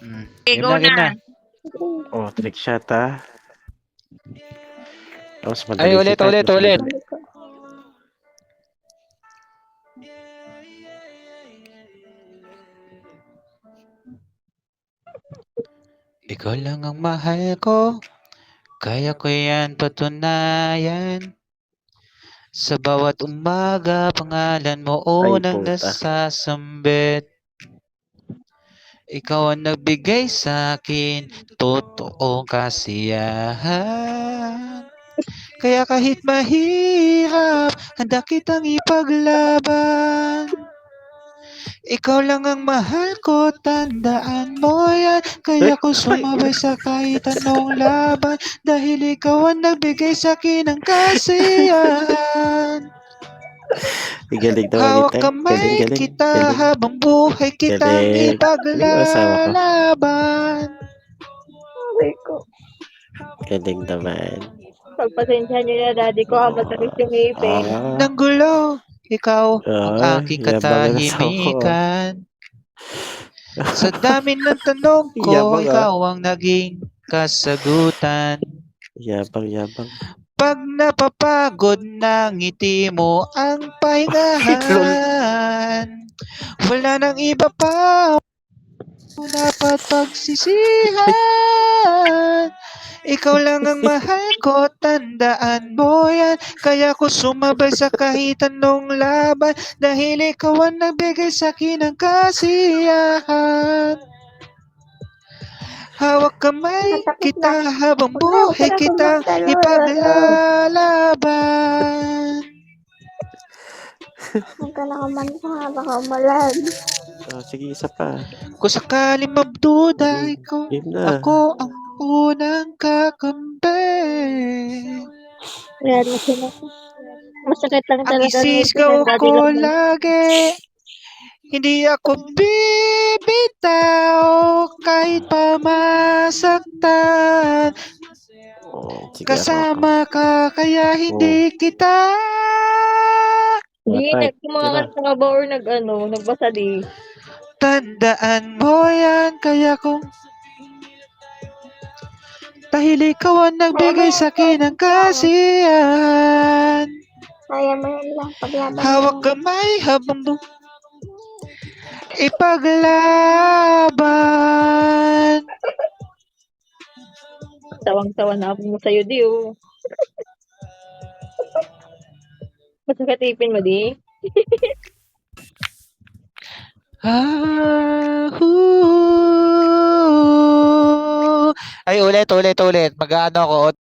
Okay, Game go na, game na. na. Oh, trick shot ah. Mas Ay, madali si ulit, Type. ulit, Mas ulit. madali. Ikaw lang ang mahal ko, kaya ko yan patunayan. Sa bawat umaga, pangalan mo Ay, unang puta. nasasambit. Ikaw ang nagbigay sa akin, totoong kasiyahan. Kaya kahit mahirap, handa kitang ipaglaban. Ikaw lang ang mahal ko, tandaan mo yan. Kaya ko sumabay sa kahit anong laban. Dahil ikaw ang nagbigay sa akin ng kasiyahan. Galing naman ni Hawak Type. kamay Galing. kita Galing. habang buhay kitang Galing. Galing ang asawa ko. ipaglalaban. Okay ko. Galing naman. Pagpasensyahan niyo na, daddy ko, matamis yung ngipin. Nang gulo, ikaw ang aking Yabang ang asawa ko. katahimikan. Sa dami ng tanong ko, Yabang ikaw ang naging kasagutan. Yabang. Pag napapagod na ngiti mo ang pahingahan, wala nang iba pa dapat pagsisihan. Ikaw lang ang mahal ko, tandaan mo yan. Kaya ko sumabay sa kahit anong laban. Dahil ikaw ang nagbigay sa akin ng kasiyahan. Hawak kamay kita habang buhay kitang ipaglalaban. Huwag ka nakamanta, baka umalag. Sige, isa pa. Kung sakaling magduda ko, Game na. ako ang unang kakampi. Ayan, masakit lang Ang talaga isisigaw ngipin ng ko daddy. lagi, hindi ako bibitaw kahit pa masaktan. Sige, Kasama ka kaya hindi kita. Di, Type. kumakanta ba or nagbasa di? Tandaan mo yan kaya kung dahil ikaw ang nagbigay sa akin ng kasiyahan. Kaya mo yan lang, paglaban Hawak kamay habang ipaglaban. Tawang-tawa na ako mo sa'yo, di, oh. Masakit ipin mo, di? Ay, ulit. Mag-ano ako.